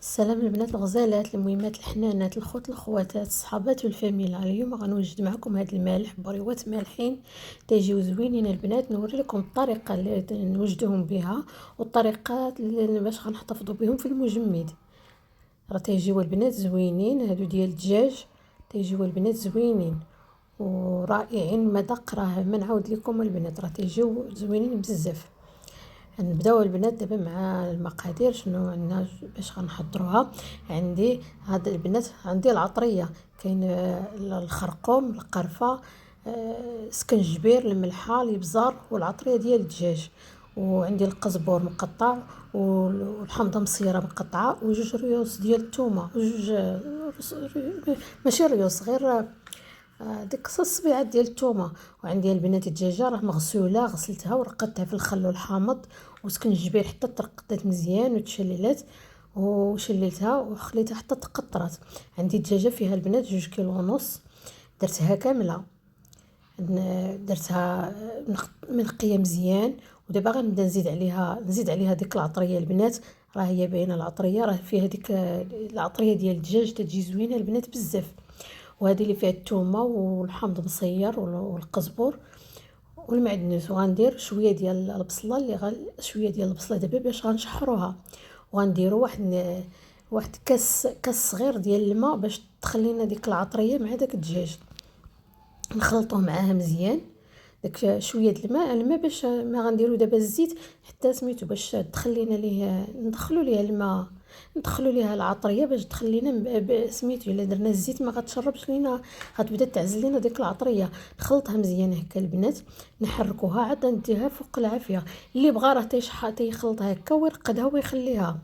السلام البنات الغزالات المهمات الحنانات الخوت الخواتات الصحابات والفاميلا. اليوم غنوجد معكم هاد المالح بريوات مالحين تيجيو زوينين البنات. نوري لكم الطريقه اللي نوجدهم بها والطريقات اللي باش غنحتفظوا بهم في المجمد. راه تيجيو البنات زوينين، هادو ديال الدجاج تيجيو البنات زوينين ورائعين مذاق. راه ما نعاود لكم البنات، راه تيجيو زوينين بزاف. نبداو البنات دابا مع المقادير. شنو عندنا باش غنحضروها؟ عندي هاد البنات، عندي العطريه، كاين الخرقوم، القرفه، سكنجبير، الملحه، الابزار والعطريه ديال الدجاج. وعندي القزبور مقطع والحامضه مصيره مقطعه وجوج ريوس ديال الثومه، وجوج ماشي ريوس، غير ديك الصبيعات ديال الثومه. وعندي البنات الدجاجه راه مغسوله، غسلتها ورقدتها في الخل والحامض وسكنجبير حتى ترقدت مزيان وتشللات، وشللتها وخليتها حتى تقطرات. عندي الدجاجه فيها البنات 2 كيلو ونص، درتها كامله، درتها منقيه مزيان. ودابا غنبدا نزيد عليها ديك العطريه البنات. راه هي باينه العطريه، راه فيها ديك العطريه ديال الدجاج تجي زوينه البنات بزاف. وهذه اللي فيها الثومه والحامض مصير والقزبر والمعدنوس. وغندير شويه ديال البصله شويه ديال البصله دابا باش غنشحروها. وغنديروا واحد كاس صغير ديال الماء باش تخلينا ديك العطريه مع داك الدجاج. نخلطوه معاها مزيان، داك شويه الماء باش ما غنديروا دابا الزيت حتى سميتو باش تخلينا ليه، ندخلوا ليها الماء، ندخلوا ليها العطريه باش تخلينا سميتو. الا درنا الزيت ما غتشربش لينا، غتبدا تعزل لينا ديك العطريه. نخلطها مزيان هكا البنات، نحركوها عاد نديها فوق العافيه. اللي بغى راه تيخلطها هكا ويرقدها ويخليها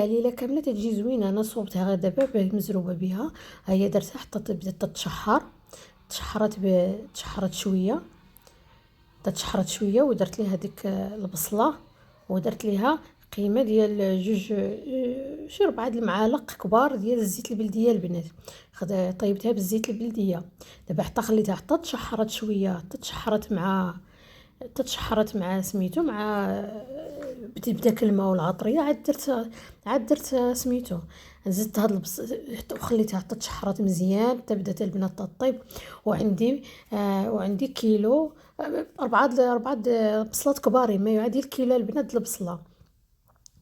ليله كامله تجي زوينه. انا صوبتها غير دابا مزروبه بها، ها هي درتها حتى بدات تتشحر. تشحرت شويه ودرت ليها ديك البصله، ودرت ليها قيمه ديال شي 4 المعالق كبار ديال الزيت البلديه البنات. طيبتها بالزيت البلديه. دابا حتى خليتها حتى تشحرت شويه، حتى تشحرت مع سميتو، مع بداك الماء والعطريه. عاد درت سميتو، زدت هاد وخليتها حتى تشحرت مزيان حتى بدات البنات تطيب. وعندي كيلو، 4 بصلات كبارين ما يعادل كيلو البنات د البصله.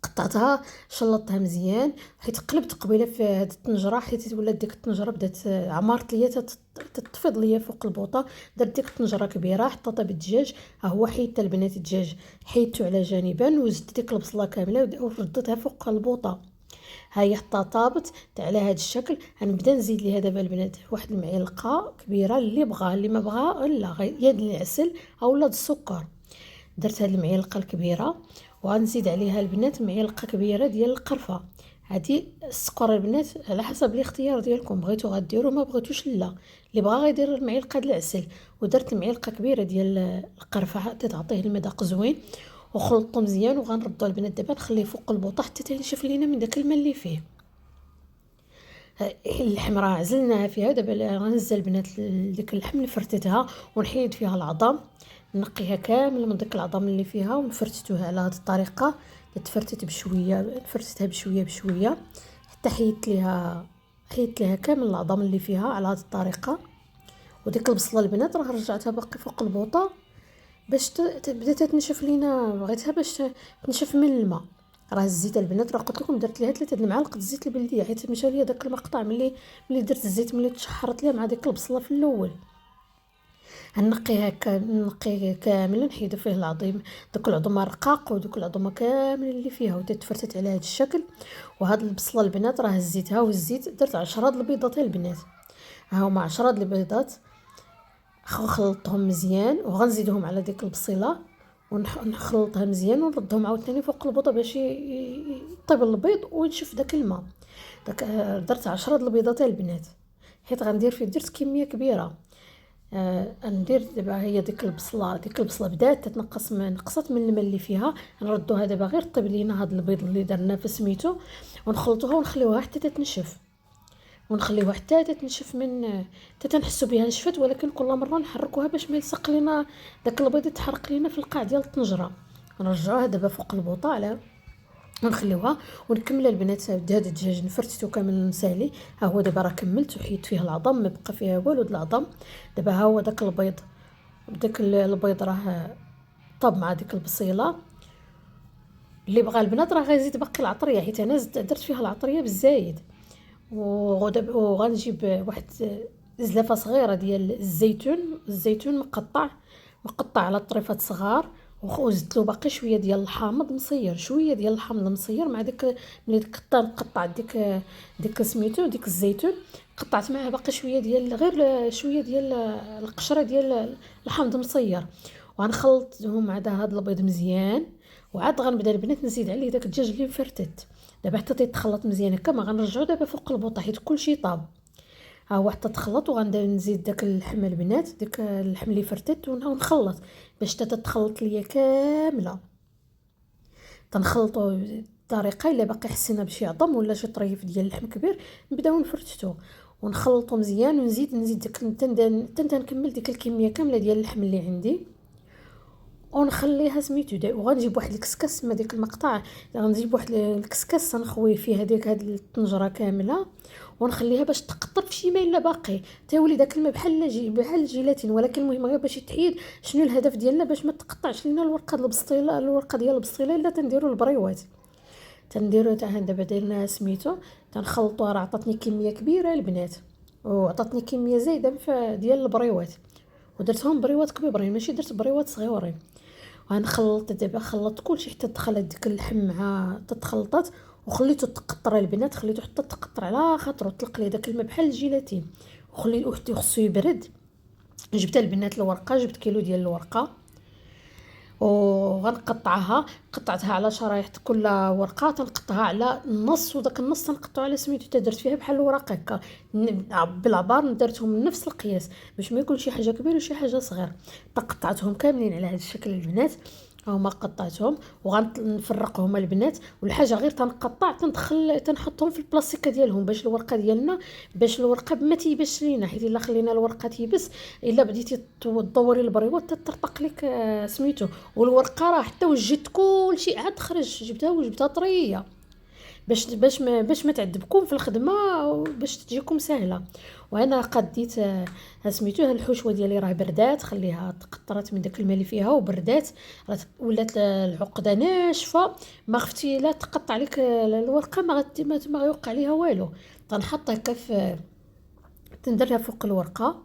قطعتها شلطتها مزيان، حيت قلبت قبيله في هاد الطنجره، حيت ولات ديك الطنجره بدات عمرت ليا تتفيض ليا فوق البوطه. درت ديك الطنجره كبيره، حطيتها بالدجاج. ها هو حيدت البنات الدجاج، حيدته على جانبا، وزدت ديك البصله كامله ورديتها فوق البوطه. ها هي حتى طابت على هذا الشكل. غنبدا نزيد ليها دابا البنات واحد المعلقه كبيره، اللي بغى اللي ما بغى لا يا د العسل اولا د السكر. درت هاد المعلقه الكبيره، وغنزيد عليها البنات معلقه كبيره ديال القرفه. هادي السكر البنات على حسب الاختيار ديالكم، بغيتو غديروا ما بغيتوش لا. اللي بغى غيدير المعلقه ديال العسل. ودرت المعلقه كبيره ديال القرفه حتى تعطيه المذاق زوين. وخلطته مزيان وغنردو البنات دابا نخليه فوق البوطه حتى تنشف لينا من داك الماء اللي فيه. اللحم راه عزلناها فيها، دابا غنزل البنات ديك اللحم اللي فرتتها ونحيد فيها العظام، نقيها كامل من ديك العظام اللي فيها ونفرتتوها على هذه الطريقه. تفرتت بشويه، فرتتها بشويه بشويه حتى حيدت ليها كامل العظام اللي فيها على هذه الطريقه. وديك البصله البنات راه رجعتها باقي فوق البوطه باش تبدا تنشف لينا، بغيتها باش تنشف من الماء. راه الزيت البنات راه قلت لكم درت ليها 3 المعالق الزيت البلديه، حيت مشى ليا داك المقطع ملي درت الزيت، ملي تشحرت ليها مع ديك البصله في الاول. نقيه كامل، نحيد فيه العظيم، داك العظم رقاق ودوك العظمه كامل اللي فيها وتتفرتت على هذا الشكل. وهاد البصله البنات راه هزيتها، والزيت درت 10 البيضات البنات. ها هما 10 البيضات، خلطتهم مزيان وغنزيدهم على ديك البصيله ونخلطها مزيان ونردهم عاوتاني فوق البوطه باش يطيب البيض وينشف داك الماء. درت 10 البيضات البنات، حيت غندير فيه درت كميه كبيره. ندير دابا هي ديك البصله بدات نقصت من الماء اللي فيها. نردوها دابا غير طيب لينا هاد البيض اللي درنا في سميتو، ونخلطوها ونخليوها حتى تتنشف، ونخليوها حتى تتنشف حتى تنحسوا بها نشفت. ولكن كل مره نحركوها باش ما يلصق لينا داك البيض، يتحرق لينا في القاع ديال الطنجره. نرجعوها دابا فوق البوطه ونخليوها ونكمل البنات. هذا الدجاج نفرتو كامل نسالي، ها هو دابا راه كملت وحيدت فيه العظم، ما بقى فيها والو د العظم. دابا ها هو داك البيض، داك البيض راه طاب مع ديك البصيله. اللي بغى البنات راه غيزيد باقي العطريه، حيت انا درت فيها العطريه بالزايد. وغنجيب واحد زلافه صغيره ديال الزيتون مقطع على طريفات صغار، وزدت له باقي شويه ديال الحامض مصير، شويه ديال الحامض مصير مع ديك ملي نقطع ديك سميتو ديك الزيتون. قطعت معاه باقي شويه ديال غير شويه ديال القشره ديال الحامض مصير، وغنخلطهم مع هذا البيض مزيان. وعاد غنبدا البنات نزيد عليه داك الدجاج اللي مفرتت. دابا حتى تيتخلط مزيان هكا، ما غنرجعو دابا فوق البوطه حيت كلشي طاب. ها هو حتى تخلط، وغنزيد داك اللحم البنات، داك اللحم اللي فرتت ونخلط باش تتخلط ليا كامله. تنخلطو بطريقه الا باقي حسينا بشي عظم ولا شي طريف ديال اللحم كبير نبداو نفرتتو ونخلطو مزيان، ونزيد داك تنكمل ديك الكميه كامله ديال اللحم اللي عندي، ونخليها سميتو وغنجيب واحد الكسكس ما ديك المقطع. غنجيب واحد الكسكس نخوي فيه هاد الطنجره كامله، ونخليها باش تقطر في شي ما الا باقي تيولي داك الماء بحال الجيلاتين. ولكن المهم غير باش يتحيد. شنو الهدف ديالنا؟ باش ما تقطعش لينا الورقه ديال البسطيله الا تنديروا البريوات. تنديروا دابا درنا سميتو تنخلطوها. راه عطاتني كميه كبيره البنات، وعطاتني كميه زايده ديال البريوات، ودرتهم بريوات كبيرين ماشي درت بريوات صغيورين. وغنخلط دابا، خلطت كلشي حتى دخلت ديك اللحم مع تتخلطات، وخليته تقطر البنات، خليته حتى تقطر على خاطرو، طلق لي داك الماء بحال الجيلاتين، وخليته خصو يبرد. جبت البنات الورقه، جبت كيلو ديال الورقه، وغنقطعها. قطعتها على شرايح، كل ورقه تنقطعها على النص، وداك النص تنقطعو على سميتو درت فيها بحال الوراق هكا بالعبار. درتهم من نفس القياس باش ما يكونش شي حاجه كبيره وشي حاجه صغيره. قطعتهم كاملين على هذا الشكل البنات، هما قطعتهم وغنفرقهم البنات. والحاجه غير تنقطع تنحطهم في البلاستيكه ديالهم باش الورقه ديالنا، باش الورقه ما تيبش لينا، حيت الا خلينا الورقه تيبس الا بديتي تدوري البريوات تطرطق لك سميتو. والورقه راه حتى وجدت كلشي عاد خرج، وجبتها طريه باش ما تعذبكم في الخدمه وباش تجيكم سهله. وانا قديت سميتوها الحشوه ديالي راه بردات، خليها تقطرات من داك الماء اللي فيها وبردات، ولات العقده ناشفه. ما خفتي لا تقطع لك الورقه، ما غيوقع عليها والو. تنحط هكا تنديرها فوق الورقه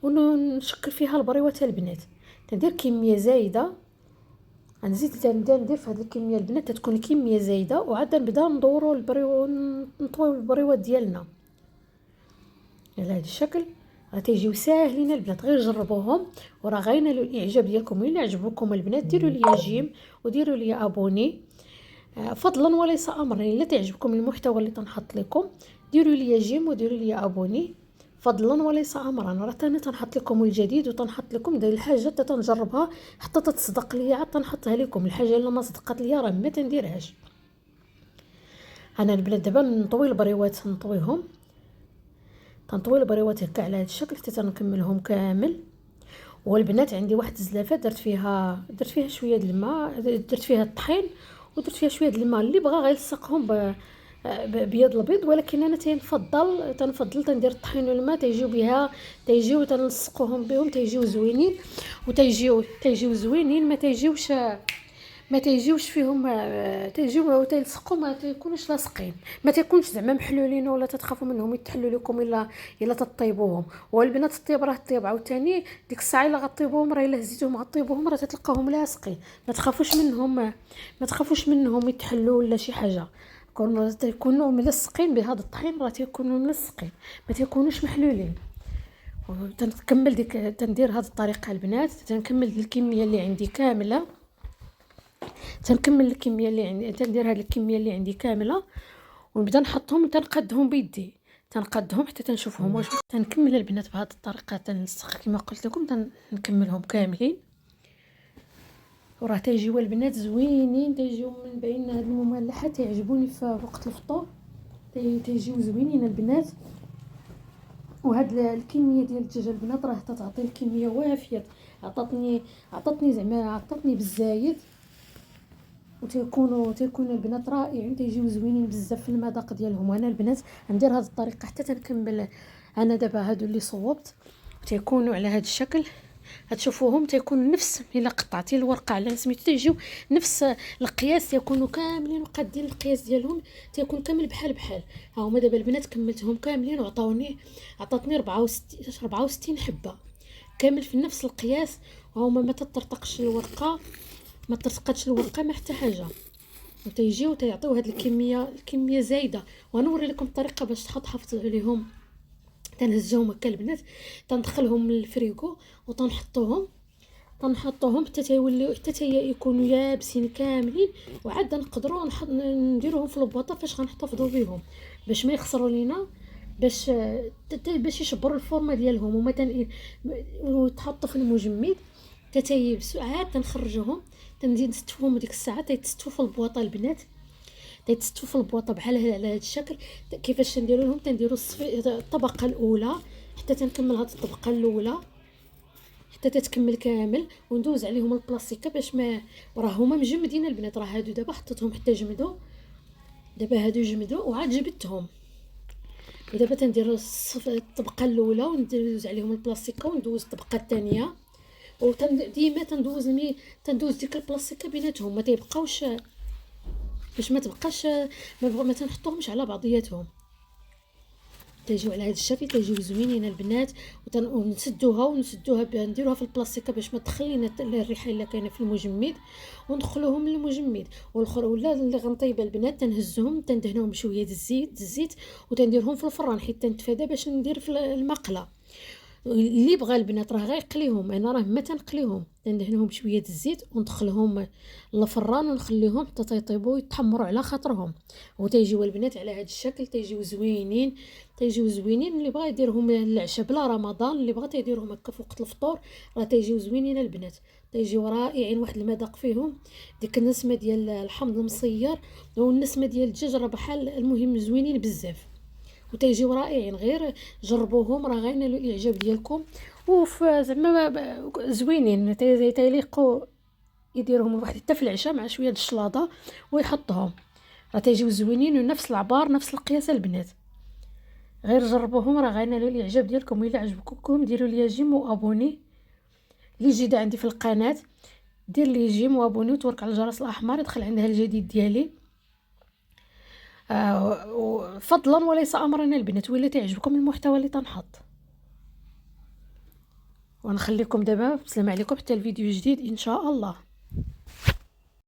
ونشكل فيها البريوات البنات. تندير كميه زايده، غنزيد ندير في هذه الكميه البنات تكون كميه زايده، وعاد نبدا ندوروا نطويو البريوات ديالنا على هذا الشكل. راه تيجيو ساهلين البنات، غير جربوهم وراه غينالوا الاعجاب ديالكم. الا عجبوكم البنات ديروا لي جيم وديروا لي ابوني فضلا وليس امرا. الا تعجبكم المحتوى اللي تنحط لكم ديروا لي جيم وديروا لي ابوني فضلا وليس امرا. راه انا تنحط لكم الجديد وتنحط لكم داير الحاجه تنجربها حتى تتصدق ليا، عاد تنحطها لكم. الحاجه اللي ما صدقت ليا راه ما تنديرهاش. انا البنات دابا نطوي البريوات، تنطوي البريوات هكا على هذا الشكل حتى تنكملهم كامل. والبنات عندي واحد الزلافه درت فيها شويه د الماء، درت فيها الطحين ودرت فيها شويه د الماء. اللي بغى غيلصقهم بيض البيض، ولكن انا تنفضل تندير الطحين والماء تيجيو تنلصقوهم بهم تيجيو زوينين، تيجيو زوينين، ما تيجيوش فيهم تيجيو تيلصقوا، ما تيكونوش لاصقين، ما تيكونش زعما محلولين ولا تتخافوا منهم يتحلوا لكم الا تطيبوهم. والبنات الطيب راه الطيب عاوتاني ديك الساعه الا غطيبوهم، راه الا هزيتوهم غطيبوهم راه تلقاوهم لاصقين. ما تخافوش منهم يتحلوا ولا شي حاجه، تيكونوا ملصقين بهذا الطحين، راه تيكونوا ملصقين ما تيكونوش محلولين. تنكمل تندير هذه الطريقه البنات، تنكمل الكميه اللي عندي كامله، تنكمل الكميه اللي عندي، تندير هذه الكميه اللي عندي كامله ونبدا نحطهم وتنقدهم بيدي، تنقدهم حتى تنشوفهم واش. تنكمل البنات بهذه الطريقه، تنلصق كما قلت لكم، تنكملهم كاملين. وراه تيجيو البنات زوينين، تيجيو من بين هاد المملحات تعجبوني في وقت الفطور، تيجيو زوينين البنات. وهاد الكميه ديال الدجاج البنات راه تعطي الكميه وافيه، عطاتني بالزايد، تيكون البنات رائعين، تيجيو زوينين بزاف في المذاق ديالهم. وانا البنات غندير هذه الطريقه حتى تنكمل. انا دابا هادو اللي صوبت تيكونوا على هذا الشكل، غتشوفوهم تيكونوا نفس الا قطعتي الورقه على سميتو تيجيو نفس القياس، تيكونوا كاملين وقادين القياس ديالهم تيكون كامل بحال ها هما. دابا البنات كملتهم كاملين وعطاتني 64 حبه كامل في نفس القياس. هما ما تطرطقش الورقه، ما ترتقدش الورقه ما حتى حاجه، وتيجيو تيعطيو هاد الكميه زايده. ونوري لكم الطريقه باش تحافظوا عليهم. تنهزهم هكا البنات، تندخلهم للفريغو تنحطوهم حتى يكونوا يابسين كاملين. وعاد نقدروا نديروهم في البواطه فاش غنحتفظوا بهم باش ما يخسروا لينا، باش يشبروا الفورمه ديالهم. وتحطوا في المجمد تيبسوا. عاد تنخرجوهم، تنزيد نستفوهم ديك الساعه تيتستفوا في البواطه البنات، تيتستفوا في البواطه بحال على هذا الشكل. كيفاش نديروا لهم؟ تنديروا الطبقه الاولى حتى تنكمل هذه الطبقه الاولى حتى تتكمل كامل، وندوز عليهم البلاستيكه باش ما راه هما مجمدين البنات. راه هادو دابا حطيتهم حتى جمدوا، دابا هادو جمدوا وعاد جبدتهم. ودابا تندير الطبقه الاولى وندوز عليهم البلاستيكه وندوز الطبقه الثانيه. ديما تندوز ديك البلاستيكه بيناتهم، ما تيبقاوش باش ما تبقاش ما تنحطوهمش على بعضياتهم. تيجيو على هذا الشكل، تيجيو زوينين البنات. ونسدوها نديروها في البلاستيكه باش ما تدخل لينا الريحه الا كاينه في المجمد، وندخلوهم للمجمد. والاخر ولا اللي غنطيب البنات تنهزهم تندهنهم بشويه الزيت وتنديرهم في الفران حيت تنتفادى باش ندير في المقله. اللي بغى البنات راه غيقليهم، انا راه ما تنقليهم، ندهنهم بشويه الزيت وندخلهم للفران ونخليهم حتى تيطيبوا يتحمروا على خاطرهم. وتيجيو البنات على هذا الشكل، تيجيو زوينين. اللي بغى يديرهم للعشاء بلا رمضان، اللي بغى تيديرهم هكا في وقت الفطور، راه تيجيو زوينين البنات، تيجيو رائعين. واحد المذاق فيهم ديك النسمه ديال الحمض المصير والنسمه ديال الدجاج، راه بحال المهم زوينين بزاف وتيجيو رائعين. غير جربوهم راه غينالوا الاعجاب ديالكم. زعما زوينين، تيليقوا يديرهم واحد حتى في العشاء مع شويه د الشلاضه ويحطهم، راه تيجيو زوينين ونفس العبار نفس القياس البنات. غير جربوهم راه غينالوا الاعجاب ديالكم. الا عجبكم ديروا لي جيم وابوني. اللي جديد عندي في القناه دير لي جيم وابوني وتورك على الجرس الاحمر يدخل عندها الجديد ديالي. فضلا وليس امرا البنات. ولا تعجبكم المحتوى اللي تنحط، ونخليكم دابا بسلام عليكم حتى الفيديو جديد ان شاء الله.